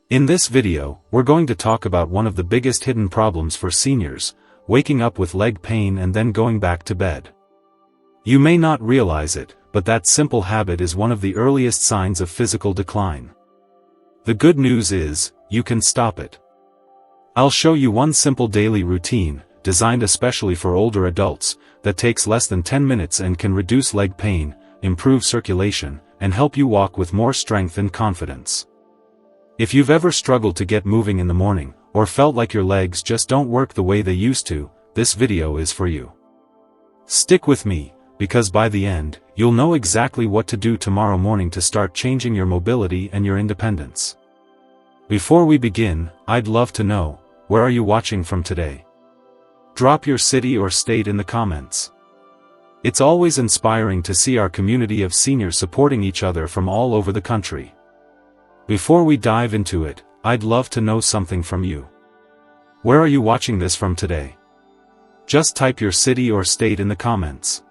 In this video, we're going to talk about one of the biggest hidden problems for seniors, waking up with leg pain and then going back to bed. You may not realize it, but that simple habit is one of the earliest signs of physical decline. The good news is, you can stop it. I'll show you one simple daily routine, designed especially for older adults, that takes less than 10 minutes and can reduce leg pain, improve circulation, and help you walk with more strength and confidence. If you've ever struggled to get moving in the morning, or felt like your legs just don't work the way they used to, this video is for you. Stick with me, because by the end, you'll know exactly what to do tomorrow morning to start changing your mobility and your independence. Before we begin, I'd love to know, where are you watching from today? Drop your city or state in the comments. It's always inspiring to see our community of seniors supporting each other from all over the country. Before we dive into it, I'd love to know something from you. Where are you watching this from today? Just type your city or state in the comments.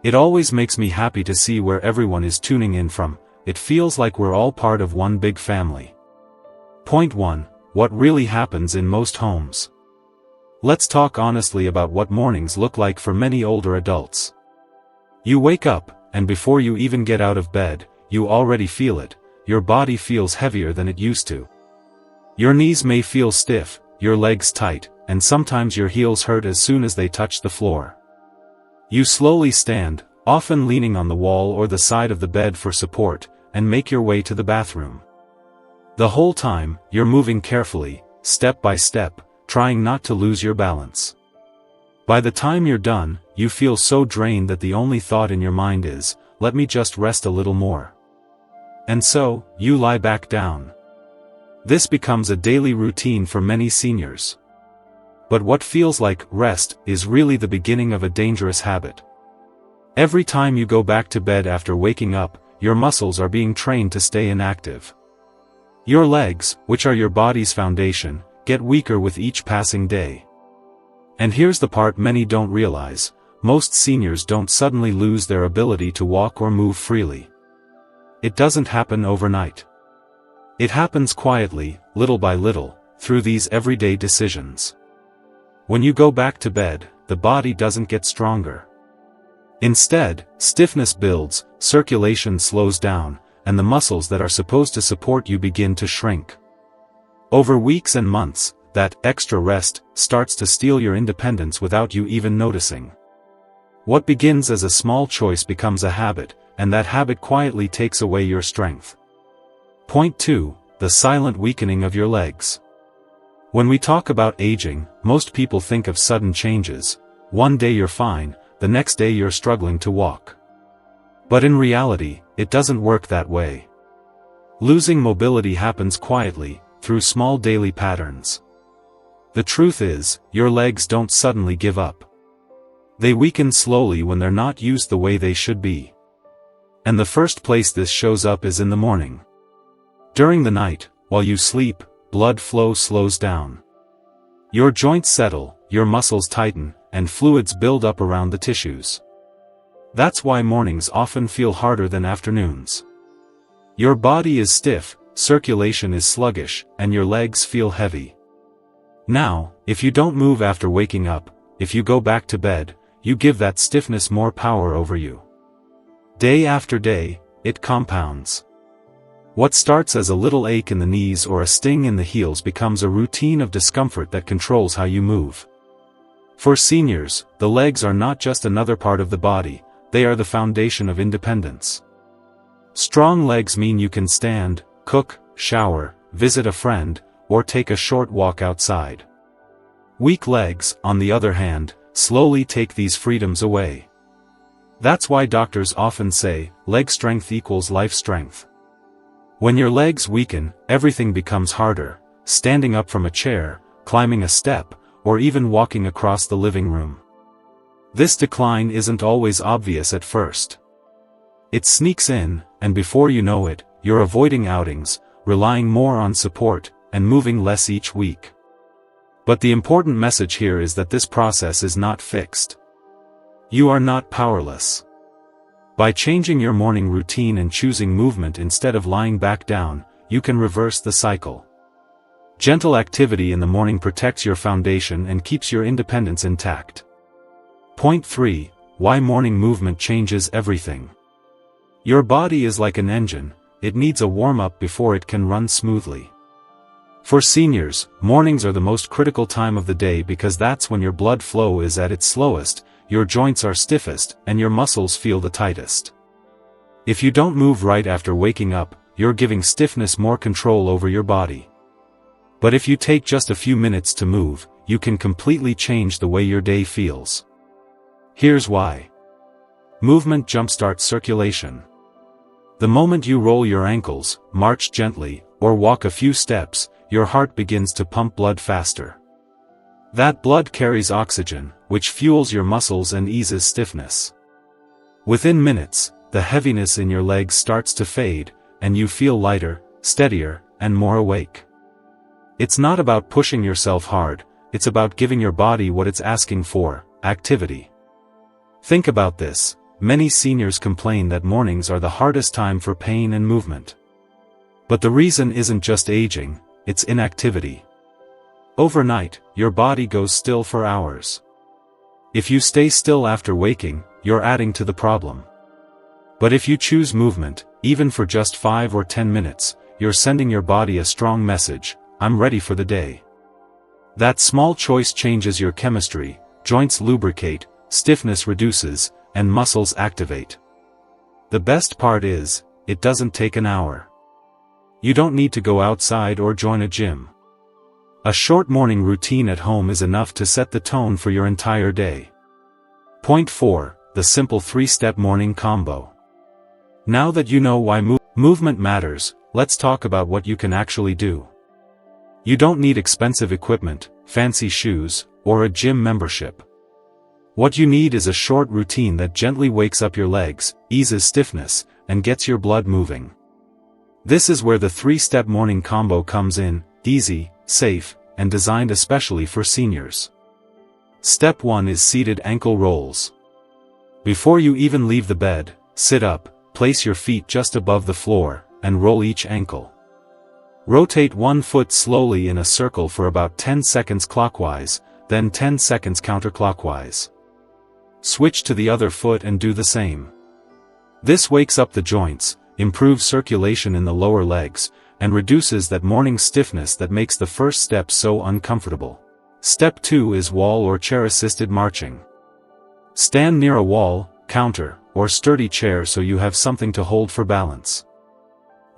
It always makes me happy to see where everyone is tuning in from. It feels like we're all part of one big family. Point 1. What really happens in most homes? Let's talk honestly about what mornings look like for many older adults. You wake up, and before you even get out of bed, you already feel it. Your body feels heavier than it used to. Your knees may feel stiff, your legs tight, and sometimes your heels hurt as soon as they touch the floor. You slowly stand, often leaning on the wall or the side of the bed for support, and make your way to the bathroom. The whole time, you're moving carefully, step by step, trying not to lose your balance. By the time you're done, you feel so drained that the only thought in your mind is, let me just rest a little more. And so, you lie back down. This becomes a daily routine for many seniors. But what feels like rest is really the beginning of a dangerous habit. Every time you go back to bed after waking up, your muscles are being trained to stay inactive. Your legs, which are your body's foundation, get weaker with each passing day. And here's the part many don't realize: most seniors don't suddenly lose their ability to walk or move freely. It doesn't happen overnight. It happens quietly, little by little, through these everyday decisions. When you go back to bed, the body doesn't get stronger. Instead, stiffness builds, circulation slows down, and the muscles that are supposed to support you begin to shrink. Over weeks and months, that extra rest starts to steal your independence without you even noticing. What begins as a small choice becomes a habit, and that habit quietly takes away your strength. Point 2. The silent weakening of your legs. When we talk about aging, most people think of sudden changes. One day you're fine, the next day you're struggling to walk. But in reality, it doesn't work that way. Losing mobility happens quietly, through small daily patterns. The truth is, your legs don't suddenly give up. They weaken slowly when they're not used the way they should be. And the first place this shows up is in the morning. During the night, while you sleep, blood flow slows down. Your joints settle, your muscles tighten, and fluids build up around the tissues. That's why mornings often feel harder than afternoons. Your body is stiff, circulation is sluggish, and your legs feel heavy. Now, if you don't move after waking up, if you go back to bed, you give that stiffness more power over you. Day after day, it compounds. What starts as a little ache in the knees or a sting in the heels becomes a routine of discomfort that controls how you move. For seniors, the legs are not just another part of the body, they are the foundation of independence. Strong legs mean you can stand, cook, shower, visit a friend, or take a short walk outside. Weak legs, on the other hand, slowly take these freedoms away. That's why doctors often say, leg strength equals life strength. When your legs weaken, everything becomes harder: standing up from a chair, climbing a step, or even walking across the living room. This decline isn't always obvious at first. It sneaks in, and before you know it, you're avoiding outings, relying more on support, and moving less each week. But the important message here is that this process is not fixed. You are not powerless. By changing your morning routine and choosing movement instead of lying back down, you can reverse the cycle. Gentle activity in the morning protects your foundation and keeps your independence intact. Point 3. Why morning movement changes everything. Your body is like an engine, it needs a warm-up before it can run smoothly. For seniors, mornings are the most critical time of the day because that's when your blood flow is at its slowest, your joints are stiffest, and your muscles feel the tightest. If you don't move right after waking up, you're giving stiffness more control over your body. But if you take just a few minutes to move, you can completely change the way your day feels. Here's why. Movement jumpstarts circulation. The moment you roll your ankles, march gently, or walk a few steps, your heart begins to pump blood faster. That blood carries oxygen, which fuels your muscles and eases stiffness. Within minutes, the heaviness in your legs starts to fade, and you feel lighter, steadier, and more awake. It's not about pushing yourself hard, it's about giving your body what it's asking for, activity. Think about this, many seniors complain that mornings are the hardest time for pain and movement. But the reason isn't just aging, it's inactivity. Overnight, your body goes still for hours. If you stay still after waking, you're adding to the problem. But if you choose movement, even for just 5 or 10 minutes, you're sending your body a strong message, I'm ready for the day. That small choice changes your chemistry, joints lubricate, stiffness reduces, and muscles activate. The best part is, it doesn't take an hour. You don't need to go outside or join a gym. A short morning routine at home is enough to set the tone for your entire day. Point 4. The simple 3-step morning combo. Now that you know why movement matters, let's talk about what you can actually do. You don't need expensive equipment, fancy shoes, or a gym membership. What you need is a short routine that gently wakes up your legs, eases stiffness, and gets your blood moving. This is where the 3-step morning combo comes in, easy, safe, and designed especially for seniors. Step 1 is seated ankle rolls. Before you even leave the bed, sit up, place your feet just above the floor, and roll each ankle. Rotate one foot slowly in a circle for about 10 seconds clockwise, then 10 seconds counterclockwise. Switch to the other foot and do the same. This wakes up the joints, improves circulation in the lower legs, and reduces that morning stiffness that makes the first step so uncomfortable. Step 2 is wall or chair-assisted marching. Stand near a wall, counter, or sturdy chair so you have something to hold for balance.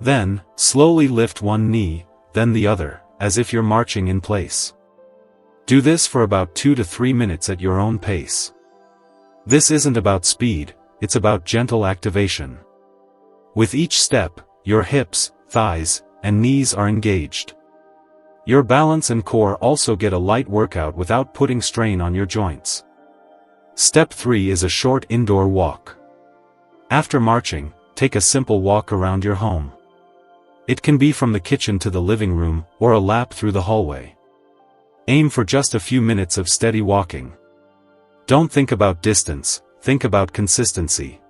Then, slowly lift one knee, then the other, as if you're marching in place. Do this for about 2 to 3 minutes at your own pace. This isn't about speed, it's about gentle activation. With each step, your hips, thighs, and knees are engaged. Your balance and core also get a light workout without putting strain on your joints. Step 3 is a short indoor walk. After marching, take a simple walk around your home. It can be from the kitchen to the living room, or a lap through the hallway. Aim for just a few minutes of steady walking. Don't think about distance, think about consistency.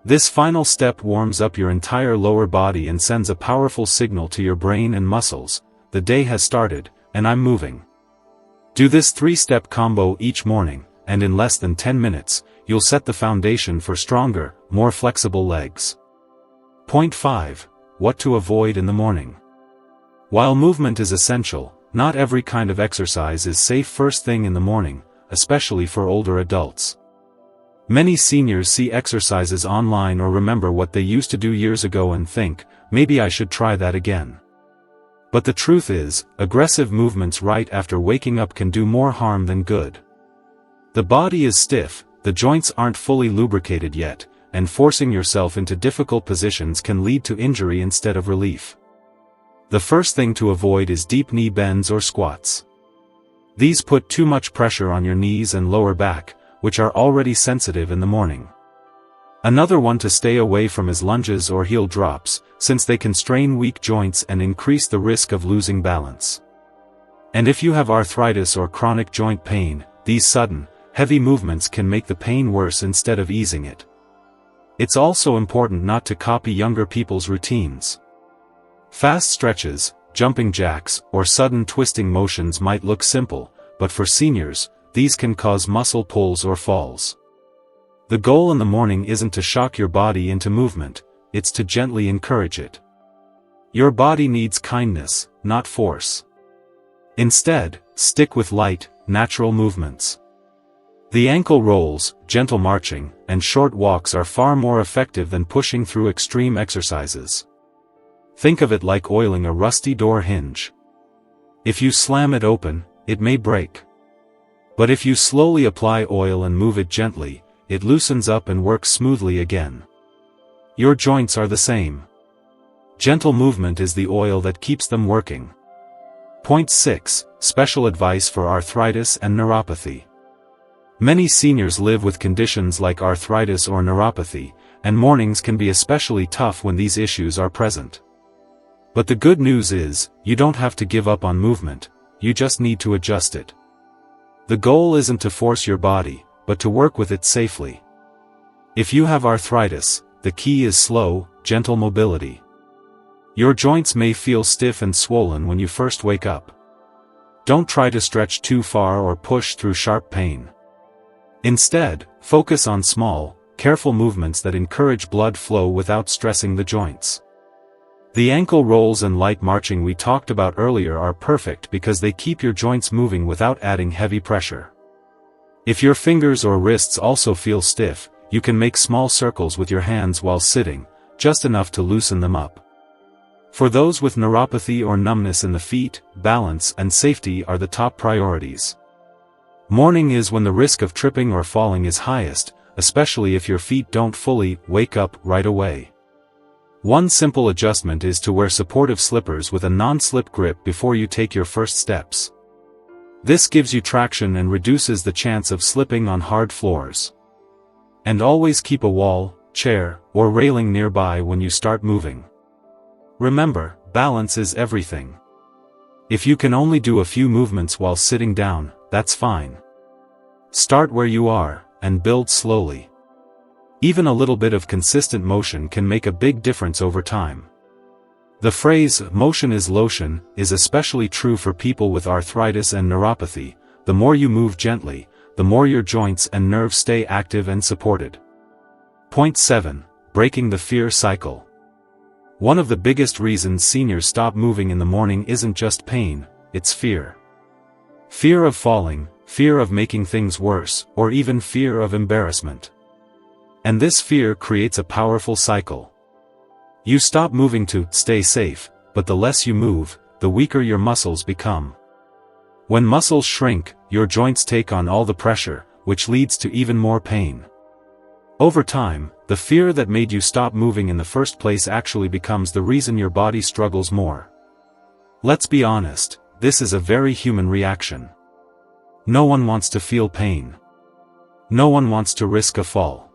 This final step warms up your entire lower body and sends a powerful signal to your brain and muscles, the day has started, and I'm moving. Do this 3-step combo each morning, and in less than 10 minutes, you'll set the foundation for stronger, more flexible legs. Point 5. What to avoid in the morning. While movement is essential, not every kind of exercise is safe first thing in the morning, especially for older adults. Many seniors see exercises online or remember what they used to do years ago and think, maybe I should try that again. But the truth is, aggressive movements right after waking up can do more harm than good. The body is stiff, the joints aren't fully lubricated yet, and forcing yourself into difficult positions can lead to injury instead of relief. The first thing to avoid is deep knee bends or squats. These put too much pressure on your knees and lower back, which are already sensitive in the morning. Another one to stay away from is lunges or heel drops, since they can strain weak joints and increase the risk of losing balance. And if you have arthritis or chronic joint pain, these sudden, heavy movements can make the pain worse instead of easing it. It's also important not to copy younger people's routines. Fast stretches, jumping jacks, or sudden twisting motions might look simple, but for seniors, these can cause muscle pulls or falls. The goal in the morning isn't to shock your body into movement, it's to gently encourage it. Your body needs kindness, not force. Instead, stick with light, natural movements. The ankle rolls, gentle marching, and short walks are far more effective than pushing through extreme exercises. Think of it like oiling a rusty door hinge. If you slam it open, it may break. But if you slowly apply oil and move it gently, it loosens up and works smoothly again. Your joints are the same. Gentle movement is the oil that keeps them working. Point 6. Special advice for arthritis and neuropathy. Many seniors live with conditions like arthritis or neuropathy, and mornings can be especially tough when these issues are present. But the good news is, you don't have to give up on movement, you just need to adjust it. The goal isn't to force your body, but to work with it safely. If you have arthritis, the key is slow, gentle mobility. Your joints may feel stiff and swollen when you first wake up. Don't try to stretch too far or push through sharp pain. Instead, focus on small, careful movements that encourage blood flow without stressing the joints. The ankle rolls and light marching we talked about earlier are perfect because they keep your joints moving without adding heavy pressure. If your fingers or wrists also feel stiff, you can make small circles with your hands while sitting, just enough to loosen them up. For those with neuropathy or numbness in the feet, balance and safety are the top priorities. Morning is when the risk of tripping or falling is highest, especially if your feet don't fully wake up right away. One simple adjustment is to wear supportive slippers with a non-slip grip before you take your first steps. This gives you traction and reduces the chance of slipping on hard floors. And always keep a wall, chair, or railing nearby when you start moving. Remember, balance is everything. If you can only do a few movements while sitting down, that's fine. Start where you are, and build slowly. Even a little bit of consistent motion can make a big difference over time. The phrase, "motion is lotion," is especially true for people with arthritis and neuropathy. The more you move gently, the more your joints and nerves stay active and supported. Point 7. Breaking the fear cycle. One of the biggest reasons seniors stop moving in the morning isn't just pain, it's fear. Fear of falling, fear of making things worse, or even fear of embarrassment. And this fear creates a powerful cycle. You stop moving to stay safe, but the less you move, the weaker your muscles become. When muscles shrink, your joints take on all the pressure, which leads to even more pain. Over time, the fear that made you stop moving in the first place actually becomes the reason your body struggles more. Let's be honest, this is a very human reaction. No one wants to feel pain. No one wants to risk a fall.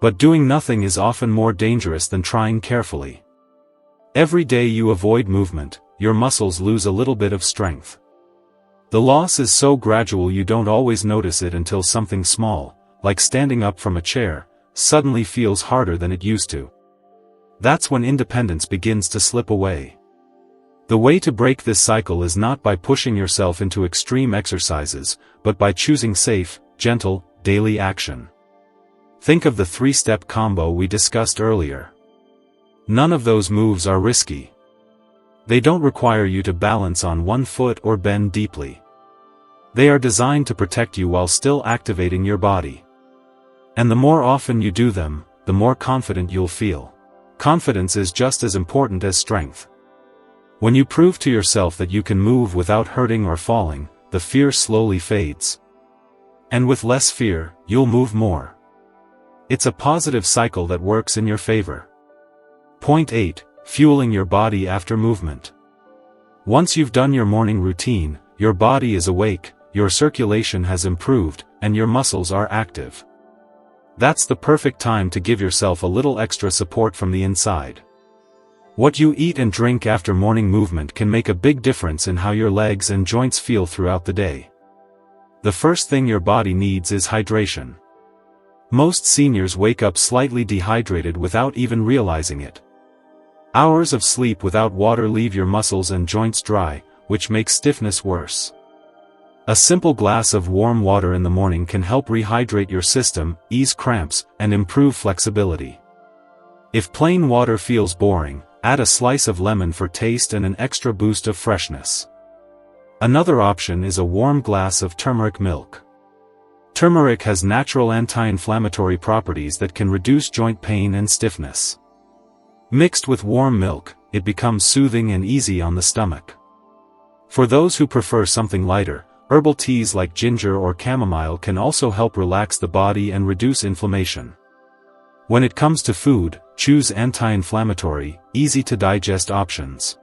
But doing nothing is often more dangerous than trying carefully. Every day you avoid movement, your muscles lose a little bit of strength. The loss is so gradual you don't always notice it until something small, like standing up from a chair, suddenly feels harder than it used to. That's when independence begins to slip away. The way to break this cycle is not by pushing yourself into extreme exercises, but by choosing safe, gentle, daily action. Think of the 3-step combo we discussed earlier. None of those moves are risky. They don't require you to balance on one foot or bend deeply. They are designed to protect you while still activating your body. And the more often you do them, the more confident you'll feel. Confidence is just as important as strength. When you prove to yourself that you can move without hurting or falling, the fear slowly fades. And with less fear, you'll move more. It's a positive cycle that works in your favor. Point 8. Fueling your body after movement. Once you've done your morning routine, your body is awake, your circulation has improved, and your muscles are active. That's the perfect time to give yourself a little extra support from the inside. What you eat and drink after morning movement can make a big difference in how your legs and joints feel throughout the day. The first thing your body needs is hydration. Most seniors wake up slightly dehydrated without even realizing it. Hours of sleep without water leave your muscles and joints dry, which makes stiffness worse. A simple glass of warm water in the morning can help rehydrate your system, ease cramps, and improve flexibility. If plain water feels boring, add a slice of lemon for taste and an extra boost of freshness. Another option is a warm glass of turmeric milk. Turmeric has natural anti-inflammatory properties that can reduce joint pain and stiffness. Mixed with warm milk, it becomes soothing and easy on the stomach. For those who prefer something lighter, herbal teas like ginger or chamomile can also help relax the body and reduce inflammation. When it comes to food, choose anti-inflammatory, easy-to-digest options.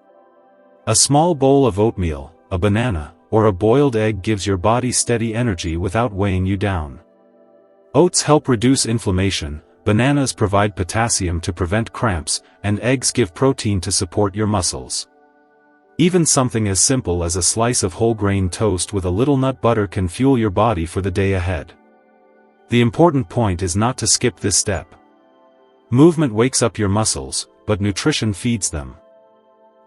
A small bowl of oatmeal, a banana, or a boiled egg gives your body steady energy without weighing you down. Oats help reduce inflammation, bananas provide potassium to prevent cramps, and eggs give protein to support your muscles. Even something as simple as a slice of whole grain toast with a little nut butter can fuel your body for the day ahead. The important point is not to skip this step. Movement wakes up your muscles, but nutrition feeds them.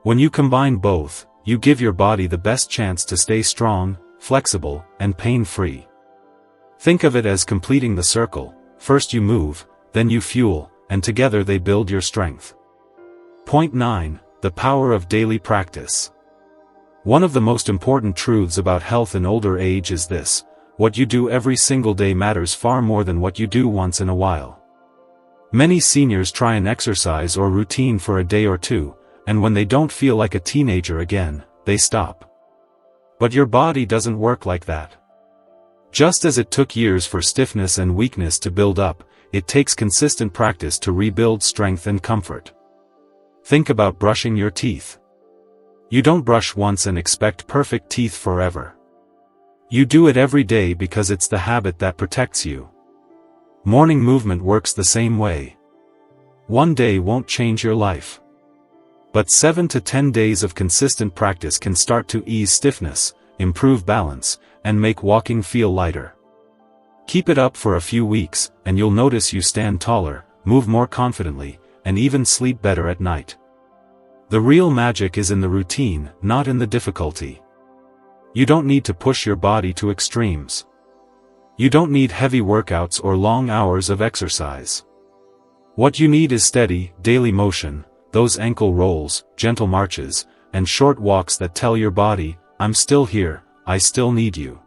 When you combine both, you give your body the best chance to stay strong, flexible, and pain-free. Think of it as completing the circle: first you move, then you fuel, and together they build your strength. Point 9. The power of daily practice. One of the most important truths about health in older age is this: what you do every single day matters far more than what you do once in a while. Many seniors try an exercise or routine for a day or two, and when they don't feel like a teenager again, they stop. But your body doesn't work like that. Just as it took years for stiffness and weakness to build up, it takes consistent practice to rebuild strength and comfort. Think about brushing your teeth. You don't brush once and expect perfect teeth forever. You do it every day because it's the habit that protects you. Morning movement works the same way. One day won't change your life. But 7 to 10 days of consistent practice can start to ease stiffness, improve balance, and make walking feel lighter. Keep it up for a few weeks, and you'll notice you stand taller, move more confidently, and even sleep better at night. The real magic is in the routine, not in the difficulty. You don't need to push your body to extremes. You don't need heavy workouts or long hours of exercise. What you need is steady, daily motion, those ankle rolls, gentle marches, and short walks that tell your body, "I'm still here, I still need you."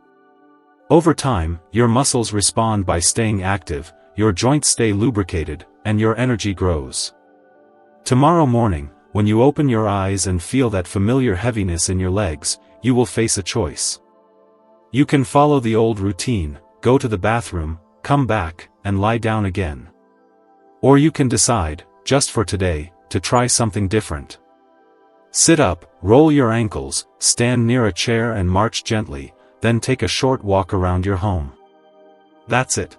Over time, your muscles respond by staying active, your joints stay lubricated, and your energy grows. Tomorrow morning, when you open your eyes and feel that familiar heaviness in your legs, you will face a choice. You can follow the old routine, go to the bathroom, come back, and lie down again. Or you can decide, just for today, to try something different. Sit up, roll your ankles, stand near a chair and march gently, then take a short walk around your home. That's it.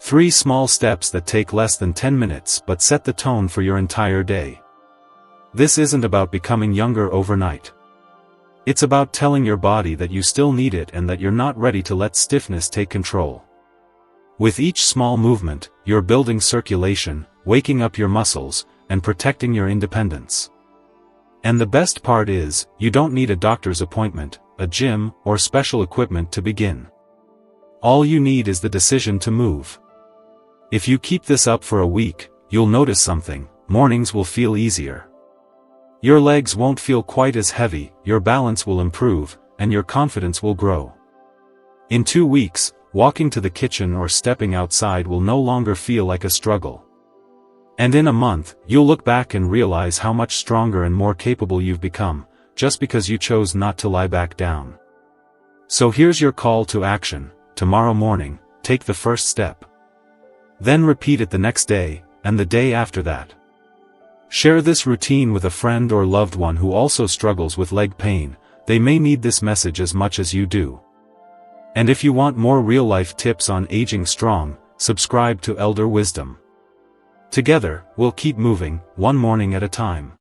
3 small steps that take less than 10 minutes but set the tone for your entire day. This isn't about becoming younger overnight. It's about telling your body that you still need it and that you're not ready to let stiffness take control. With each small movement, you're building circulation, waking up your muscles, and protecting your independence. And the best part is, you don't need a doctor's appointment, a gym, or special equipment to begin. All you need is the decision to move. If you keep this up for a week, you'll notice something: mornings will feel easier. Your legs won't feel quite as heavy, your balance will improve, and your confidence will grow. In 2 weeks, walking to the kitchen or stepping outside will no longer feel like a struggle. And in a month, you'll look back and realize how much stronger and more capable you've become, just because you chose not to lie back down. So here's your call to action: tomorrow morning, take the first step. Then repeat it the next day, and the day after that. Share this routine with a friend or loved one who also struggles with leg pain. They may need this message as much as you do. And if you want more real-life tips on aging strong, subscribe to Elder Wisdom. Together, we'll keep moving, one morning at a time.